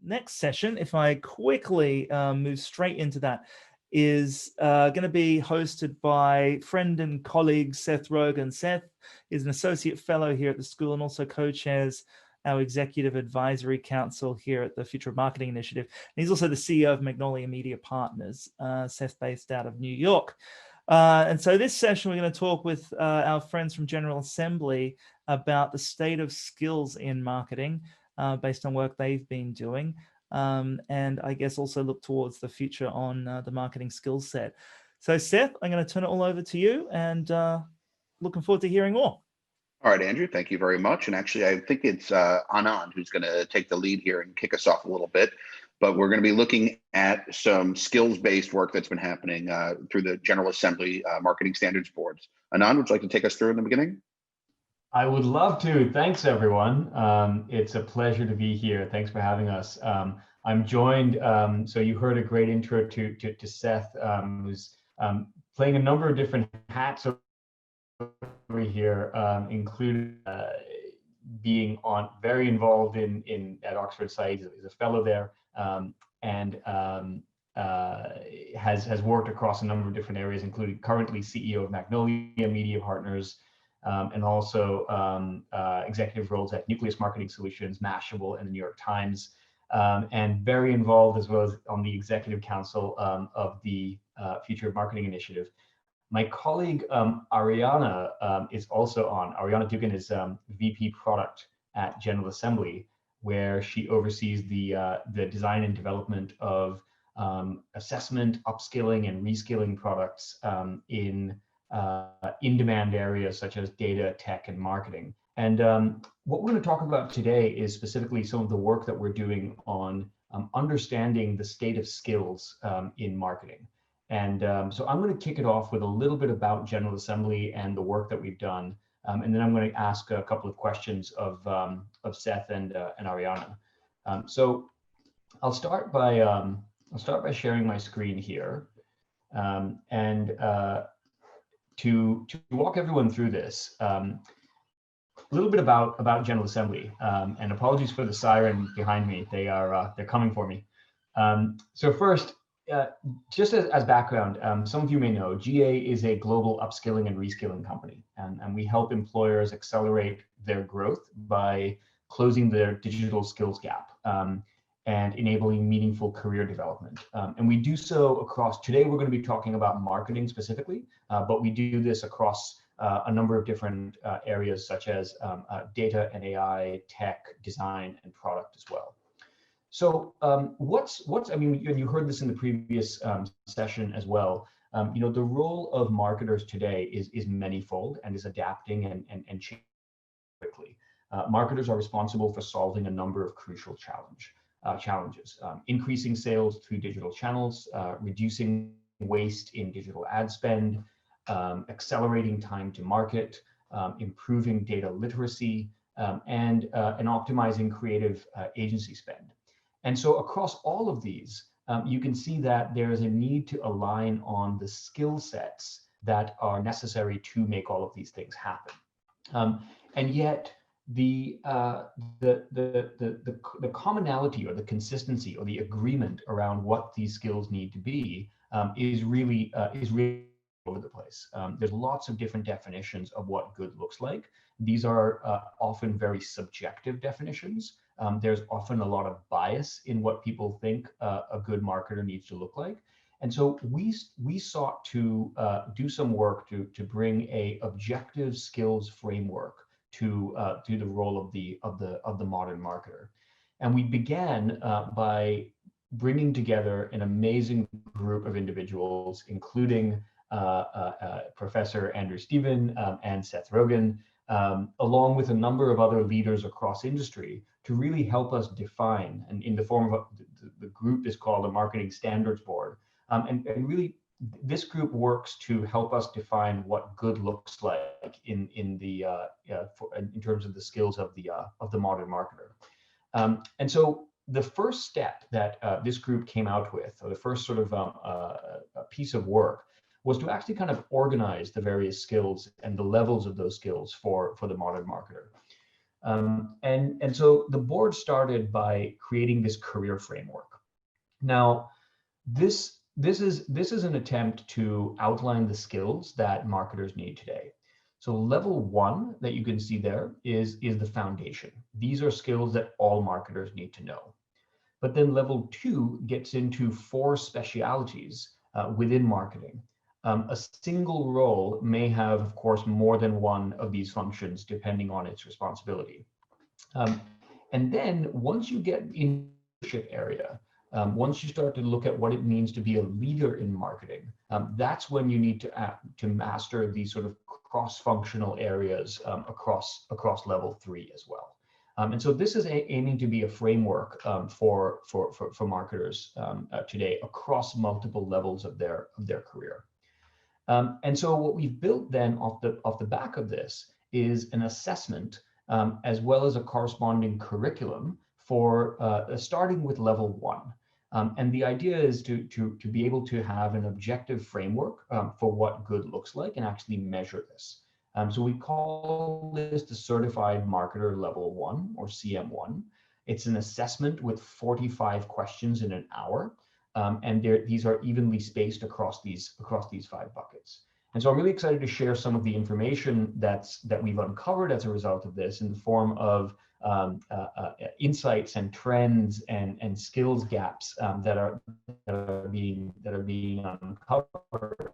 next session, if I quickly move straight into that, is going to be hosted by friend and colleague Seth Rogin. Seth is an associate fellow here at the school and also co-chairs our executive advisory council here at the Future of Marketing Initiative. And he's also the CEO of Magnolia Media Partners, Seth based out of New York. And so this session, we're going to talk with our friends from General Assembly about the state of skills in marketing based on work they've been doing. And I guess also look towards the future on the marketing skill set. So Seth, I'm going to turn it all over to you and looking forward to hearing more. All right, Andrew, thank you very much. And actually, I think it's Anand who's going to take the lead here and kick us off a little bit. But we're going to be looking at some skills-based work that's been happening through the General Assembly Marketing Standards Boards. Anand, would you like to take us through in the beginning? I would love to. Thanks, everyone. It's a pleasure to be here. Thanks for having us. I'm joined, so you heard a great intro to Seth, who's playing a number of different hats over here, including being very involved at Oxford Site. He's a fellow there, and has worked across a number of different areas, including currently CEO of Magnolia Media Partners, and also executive roles at Nucleus Marketing Solutions, Mashable, and the New York Times, and very involved as well as on the executive council of the Future of Marketing Initiative. My colleague Ariana is also on. Ariana Dugan is VP Product at General Assembly, where she oversees the design and development of assessment, upskilling, and reskilling products in in-demand areas such as data, tech, and marketing. And what we're going to talk about today is specifically some of the work that we're doing on understanding the state of skills in marketing. And so I'm going to kick it off with a little bit about General Assembly and the work that we've done, and then I'm going to ask a couple of questions of Seth and Ariana. So I'll start by sharing my screen here, and to walk everyone through this. A little bit about General Assembly, and apologies for the siren behind me. They're coming for me. So first. Just as background, some of you may know, GA is a global upskilling and reskilling company, and we help employers accelerate their growth by closing their digital skills gap and enabling meaningful career development. And we do so across, today we're going to be talking about marketing specifically, but we do this across a number of different areas such as data and AI, tech, design, and product as well. So I mean, you heard this in the previous session as well. The role of marketers today is manifold and is adapting and changing quickly. Marketers are responsible for solving a number of crucial challenges, increasing sales through digital channels, reducing waste in digital ad spend, accelerating time to market, improving data literacy, and optimizing creative agency spend. And so across all of these, you can see that there is a need to align on the skill sets that are necessary to make all of these things happen. And yet the commonality or the consistency or the agreement around what these skills need to be is really over the place. There's lots of different definitions of what good looks like. These are often very subjective definitions. There's often a lot of bias in what people think a good marketer needs to look like. And so we sought to do some work to bring a objective skills framework to the role of the modern marketer. And we began by bringing together an amazing group of individuals, including Professor Andrew Stephen and Seth Rogin, along with a number of other leaders across industry to really help us define, and in the form of the group is called a Marketing Standards Board. And really, this group works to help us define what good looks like in terms of the skills of the modern marketer. And so the first step that this group came out with, or the first sort of a piece of work, was to actually kind of organize the various skills and the levels of those skills for the modern marketer. And so the board started by creating this career framework. Now, this is an attempt to outline the skills that marketers need today. So level 1 that you can see there is the foundation. These are skills that all marketers need to know. But then level 2 gets into 4 specialities within marketing. A single role may have, of course, more than one of these functions depending on its responsibility. And then once you get in the leadership area, once you start to look at what it means to be a leader in marketing, that's when you need to master these sort of cross-functional areas across level 3 as well. And so this is aiming to be a framework for marketers today across multiple levels of their career. And so what we've built then off the back of this is an assessment as well as a corresponding curriculum for starting with level 1. And the idea is to be able to have an objective framework for what good looks like and actually measure this. So we call this the Certified Marketer Level 1 or CM1. It's an assessment with 45 questions in an hour. And these are evenly spaced across these 5 buckets. And so I'm really excited to share some of the information that we've uncovered as a result of this in the form of insights and trends and skills gaps that are being uncovered.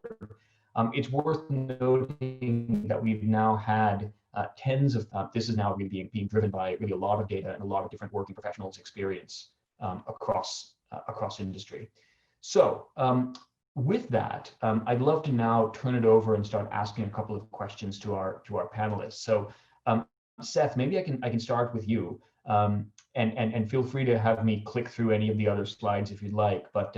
It's worth noting that we've now had tens of, this is now really being driven by really a lot of data and a lot of different working professionals' experience across industry. So with that, I'd love to now turn it over and start asking a couple of questions to our panelists. So Seth, maybe I can start with you, and feel free to have me click through any of the other slides if you'd like. But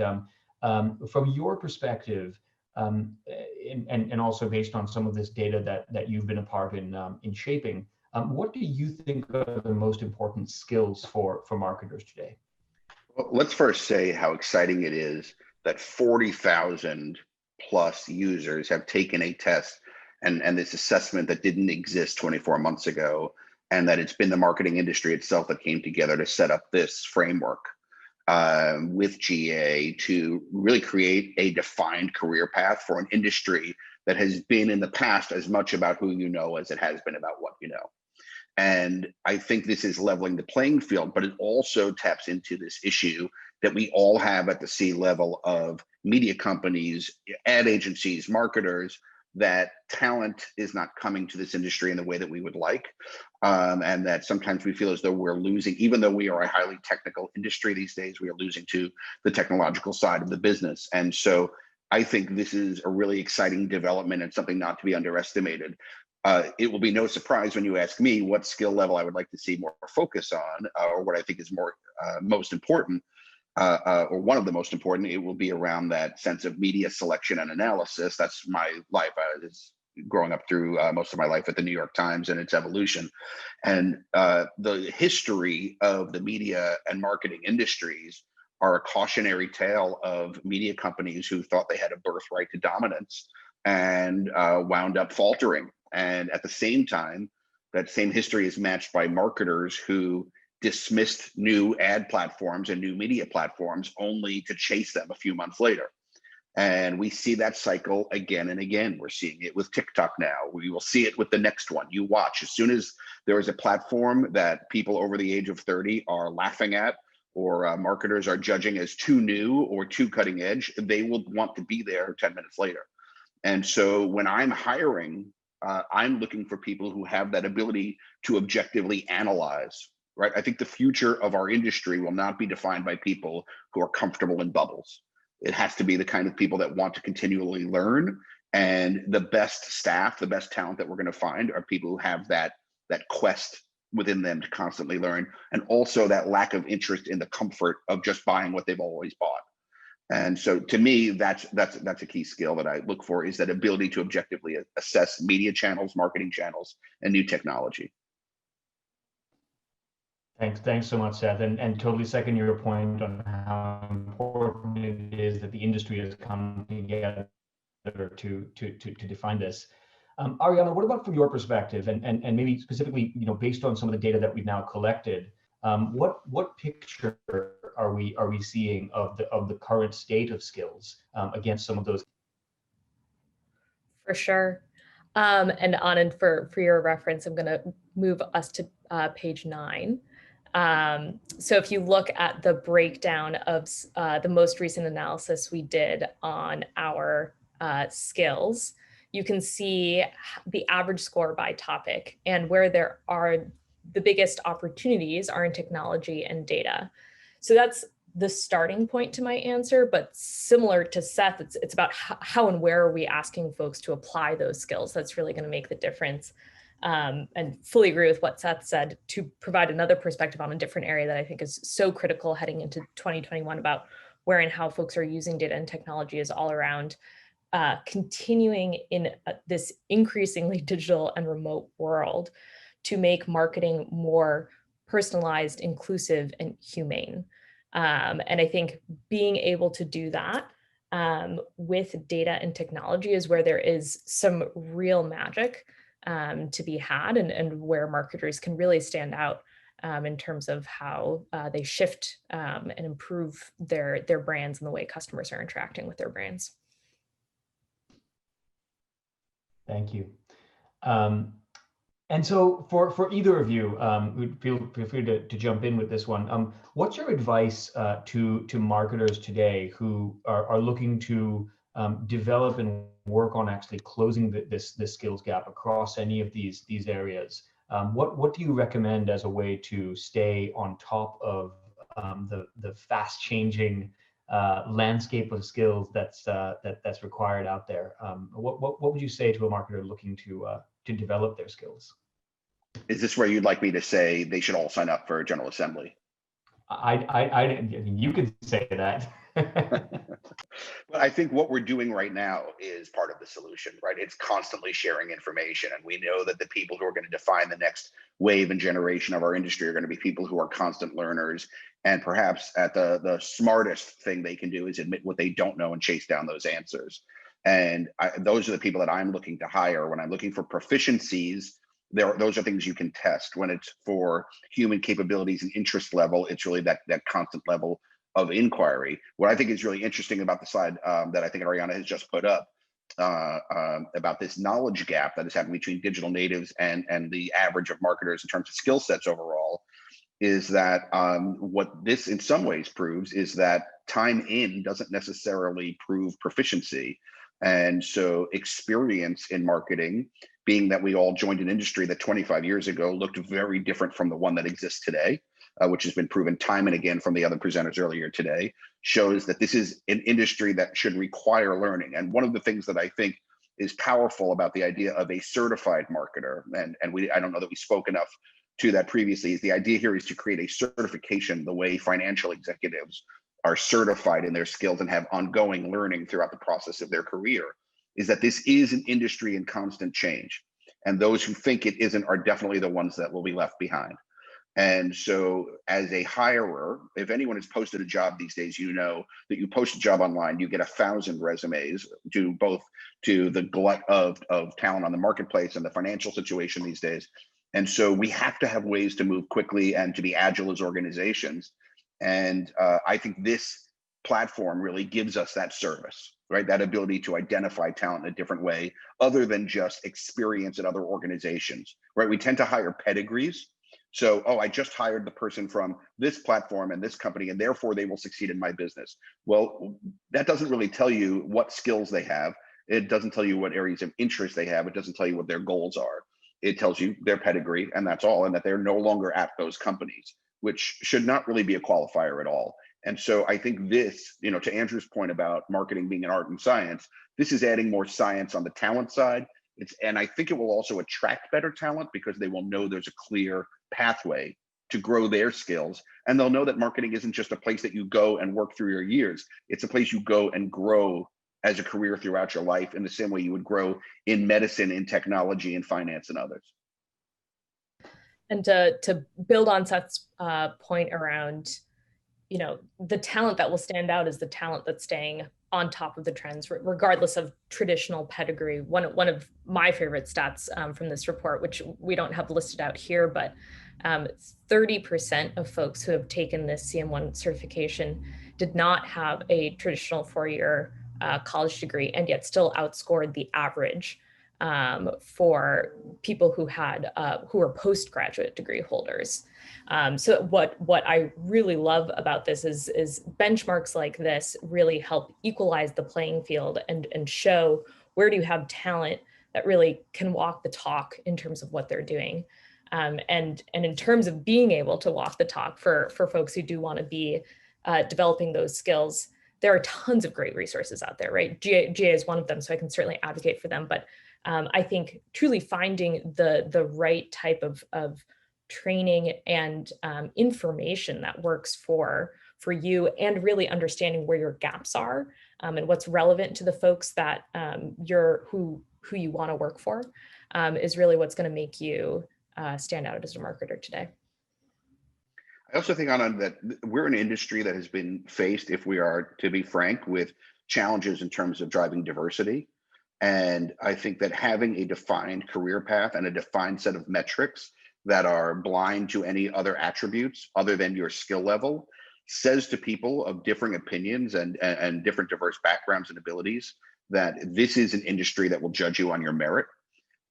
from your perspective, and also based on some of this data that you've been a part in shaping, what do you think are the most important skills for marketers today? Well, let's first say how exciting it is that 40,000 plus users have taken a test and this assessment that didn't exist 24 months ago, and that it's been the marketing industry itself that came together to set up this framework with GA to really create a defined career path for an industry that has been in the past as much about who you know as it has been about what you know. And I think this is leveling the playing field, but it also taps into this issue that we all have at the C level of media companies, ad agencies, marketers, that talent is not coming to this industry in the way that we would like. And that sometimes we feel as though we're losing, even though we are a highly technical industry these days, we are losing to the technological side of the business. And so I think this is a really exciting development and something not to be underestimated. It will be no surprise when you ask me what skill level I would like to see more focus on, or what I think is more most important, or one of the most important. It will be around that sense of media selection and analysis. That's my life. I was growing up through most of my life at the New York Times and its evolution, and the history of the media and marketing industries are a cautionary tale of media companies who thought they had a birthright to dominance and wound up faltering. And at the same time, that same history is matched by marketers who dismissed new ad platforms and new media platforms only to chase them a few months later. And we see that cycle again and again. We're seeing it with TikTok now. We will see it with the next one. You watch, as soon as there is a platform that people over the age of 30 are laughing at, or marketers are judging as too new or too cutting edge, they will want to be there 10 minutes later. And so when I'm hiring, I'm looking for people who have that ability to objectively analyze, right? I think the future of our industry will not be defined by people who are comfortable in bubbles. It has to be the kind of people that want to continually learn. And the best staff, the best talent that we're going to find are people who have that quest within them to constantly learn, and also that lack of interest in the comfort of just buying what they've always bought. And so to me, that's a key skill that I look for, is that ability to objectively assess media channels, marketing channels, and new technology. Thanks so much, Seth, and totally second your point on how important it is that the industry has come together to define this. Ariana, what about from your perspective, and maybe specifically, based on some of the data that we've now collected, what picture are we seeing of the current state of skills against some of those? For sure. And Anand, for your reference, I'm going to move us to page 9. So if you look at the breakdown of the most recent analysis we did on our skills, you can see the average score by topic, and where there are the biggest opportunities are in technology and data. So that's the starting point to my answer, but similar to Seth, it's about how and where are we asking folks to apply those skills. That's really going to make the difference. And fully agree with what Seth said, to provide another perspective on a different area that I think is so critical heading into 2021 about where and how folks are using data and technology is all around continuing in this increasingly digital and remote world to make marketing more personalized, inclusive, and humane. And I think being able to do that with data and technology is where there is some real magic to be had, and where marketers can really stand out in terms of how they shift and improve their brands and the way customers are interacting with their brands. Thank you. And so for either of you, feel free to jump in with this one. What's your advice to marketers today who are looking to develop and work on actually closing this skills gap across any of these areas? What do you recommend as a way to stay on top of the fast changing landscape of skills that's required out there? What would you say to a marketer looking to develop their skills? Is this where you'd like me to say they should all sign up for a General Assembly? I mean, you could say that. But I think what we're doing right now is part of the solution, right? It's constantly sharing information. And we know that the people who are going to define the next wave and generation of our industry are going to be people who are constant learners. And perhaps at the smartest thing they can do is admit what they don't know and chase down those answers. And those are the people that I'm looking to hire. When I'm looking for proficiencies, those are things you can test. When it's for human capabilities and interest level, it's really that constant level of inquiry. What I think is really interesting about the slide that I think Ariana has just put up about this knowledge gap that is happening between digital natives and the average of marketers in terms of skill sets overall, is that what this in some ways proves is that time in doesn't necessarily prove proficiency. And so experience in marketing, being that we all joined an industry that 25 years ago looked very different from the one that exists today, which has been proven time and again from the other presenters earlier today, shows that this is an industry that should require learning. And one of the things that I think is powerful about the idea of a certified marketer, and I don't know that we spoke enough to that previously, is the idea here is to create a certification the way financial executives are certified in their skills and have ongoing learning throughout the process of their career, is that this is an industry in constant change. And those who think it isn't are definitely the ones that will be left behind. And so as a hirer, if anyone has posted a job these days, you know that you post a job online, you get 1,000 resumes to the glut of talent on the marketplace and the financial situation these days. And so we have to have ways to move quickly and to be agile as organizations. And I think this platform really gives us that service, right? That ability to identify talent in a different way, other than just experience at other organizations, right? We tend to hire pedigrees. So, I just hired the person from this platform and this company, and therefore they will succeed in my business. Well, that doesn't really tell you what skills they have. It doesn't tell you what areas of interest they have. It doesn't tell you what their goals are. It tells you their pedigree, and that's all, and that they're no longer at those companies, which should not really be a qualifier at all. And so I think this, to Andrew's point about marketing being an art and science, this is adding more science on the talent side. And I think it will also attract better talent because they will know there's a clear pathway to grow their skills. And they'll know that marketing isn't just a place that you go and work through your years. It's a place you go and grow as a career throughout your life in the same way you would grow in medicine, in technology, in finance, and others. And to build on Seth's point around the talent that will stand out is the talent that's staying on top of the trends, regardless of traditional pedigree. One of my favorite stats from this report, which we don't have listed out here, but 30% of folks who have taken this CM1 certification did not have a traditional four-year college degree, and yet still outscored the average for people who were postgraduate degree holders. So what I really love about this is benchmarks like this really help equalize the playing field and show where do you have talent that really can walk the talk in terms of what they're doing. And in terms of being able to walk the talk for folks who do want to be developing those skills, there are tons of great resources out there, right? GA is one of them, so I can certainly advocate for them. But I think truly finding the right type of training and information that works for you, and really understanding where your gaps are and what's relevant to the folks that who you want to work for is really what's going to make you stand out as a marketer today. I also think, Anand, that we're an industry that has been faced, if we are to be frank, with challenges in terms of driving diversity. And I think that having a defined career path and a defined set of metrics that are blind to any other attributes other than your skill level says to people of differing opinions and different diverse backgrounds and abilities that this is an industry that will judge you on your merit.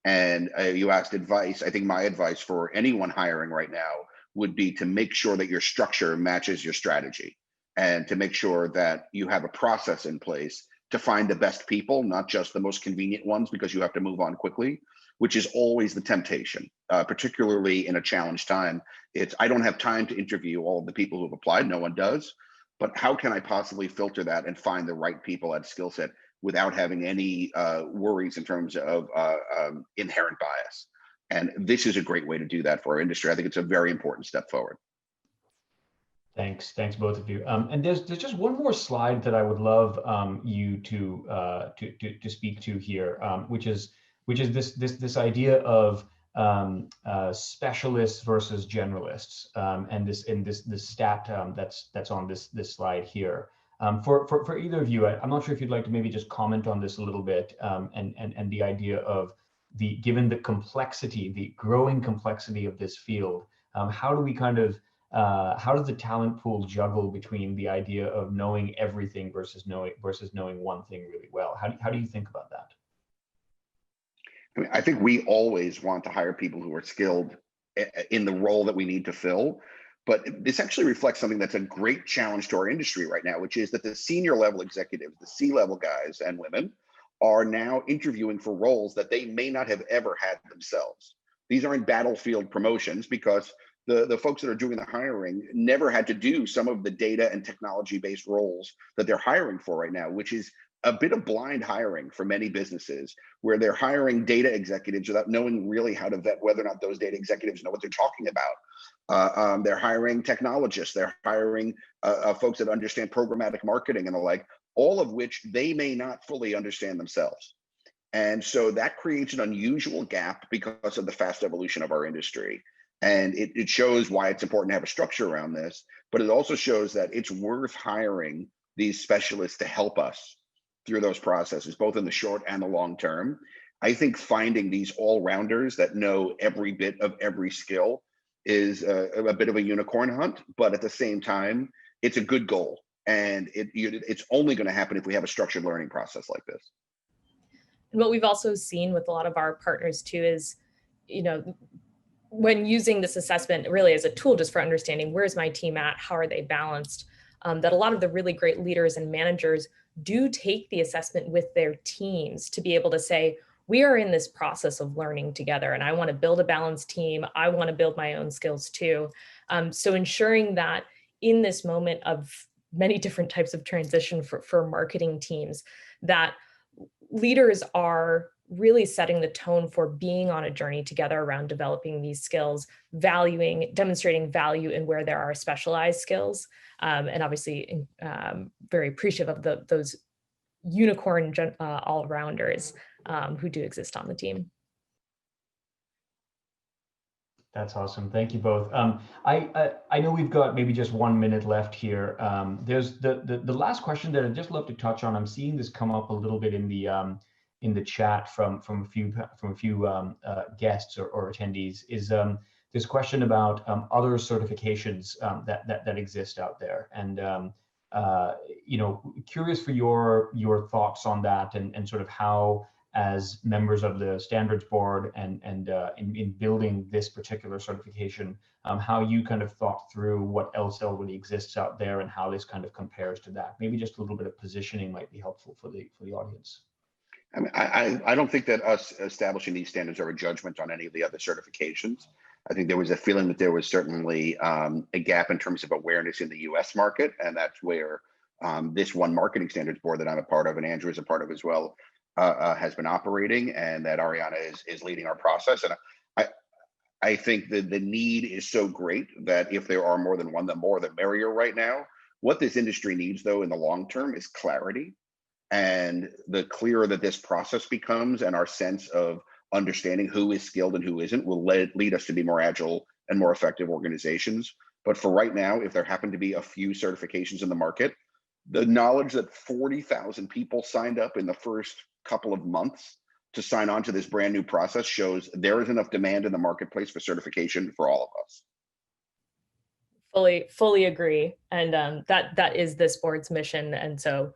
And you asked advice. I think my advice for anyone hiring right now would be to make sure that your structure matches your strategy, and to make sure that you have a process in place to find the best people, not just the most convenient ones, because you have to move on quickly, which is always the temptation, particularly in a challenged time. It's, I don't have time to interview all of the people who've applied, no one does, but how can I possibly filter that and find the right people at skill set without having any worries in terms of inherent bias? And this is a great way to do that for our industry. I think it's a very important step forward. Thanks both of you. And there's just one more slide that I would love you to speak to here, which is this idea of specialists versus generalists, and this stat that's on this slide here. For either of you, I'm not sure if you'd like to maybe just comment on this a little bit, and the idea of given the complexity, the growing complexity of this field, how do we how does the talent pool juggle between the idea of knowing everything versus knowing one thing really well? How do you think about that? I mean, I think we always want to hire people who are skilled in the role that we need to fill, but this actually reflects something that's a great challenge to our industry right now, which is that the senior level executives, the C-level guys and women, are now interviewing for roles that they may not have ever had themselves. These aren't battlefield promotions, because the folks that are doing the hiring never had to do some of the data and technology-based roles that they're hiring for right now, which is a bit of blind hiring for many businesses, where they're hiring data executives without knowing really how to vet whether or not those data executives know what they're talking about. They're hiring technologists, they're hiring folks that understand programmatic marketing and the like, all of which they may not fully understand themselves. And so that creates an unusual gap because of the fast evolution of our industry. And it shows why it's important to have a structure around this, but it also shows that it's worth hiring these specialists to help us through those processes, both in the short and the long term. I think finding these all-rounders that know every bit of every skill is a bit of a unicorn hunt, but at the same time, it's a good goal. And it's only going to happen if we have a structured learning process like this. And what we've also seen with a lot of our partners too is, when using this assessment really as a tool just for understanding where's my team at, how are they balanced, that a lot of the really great leaders and managers do take the assessment with their teams to be able to say, we are in this process of learning together, and I want to build a balanced team. I want to build my own skills too. So ensuring that in this moment of many different types of transition for marketing teams, that leaders are really setting the tone for being on a journey together around developing these skills, demonstrating value in where there are specialized skills, and obviously very appreciative of those unicorn all-rounders who do exist on the team. That's awesome. Thank you both. I know we've got maybe just 1 minute left here. There's the last question that I'd just love to touch on. I'm seeing this come up a little bit in the chat from a few guests or attendees. Is this question about other certifications that exist out there, and curious for your thoughts on that, and sort of how, as members of the standards board and in building this particular certification, how you kind of thought through what else already exists out there and how this kind of compares to that. Maybe just a little bit of positioning might be helpful for the audience. I mean, I don't think that us establishing these standards are a judgment on any of the other certifications. I think there was a feeling that there was certainly a gap in terms of awareness in the US market, and that's where this one marketing standards board that I'm a part of, and Andrew is a part of as well, has been operating, and that Ariana is leading our process. And I think that the need is so great that if there are more than one, the more the merrier right now. What this industry needs, though, in the long term is clarity. And the clearer that this process becomes, and our sense of understanding who is skilled and who isn't, will lead us to be more agile and more effective organizations. But for right now, if there happen to be a few certifications in the market, the knowledge that 40,000 people signed up in the first couple of months to sign on to this brand new process shows there is enough demand in the marketplace for certification for all of us. Fully agree. And that is this board's mission. And so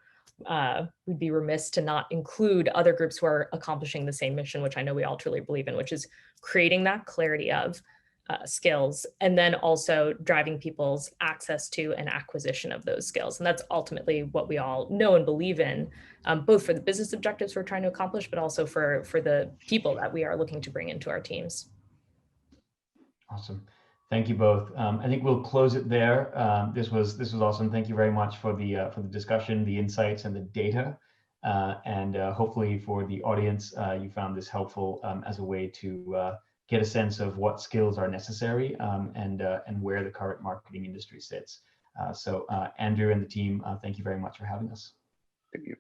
we'd be remiss to not include other groups who are accomplishing the same mission, which I know we all truly believe in, which is creating that clarity of skills, and then also driving people's access to and acquisition of those skills. And that's ultimately what we all know and believe in, both for the business objectives we're trying to accomplish, but also for the people that we are looking to bring into our teams. Awesome. Thank you both. I think we'll close it there. This was awesome. Thank you very much for the discussion, the insights, and the data. And hopefully for the audience, you found this helpful as a way to get a sense of what skills are necessary, and where the current marketing industry sits. So Andrew and the team, thank you very much for having us. Thank you.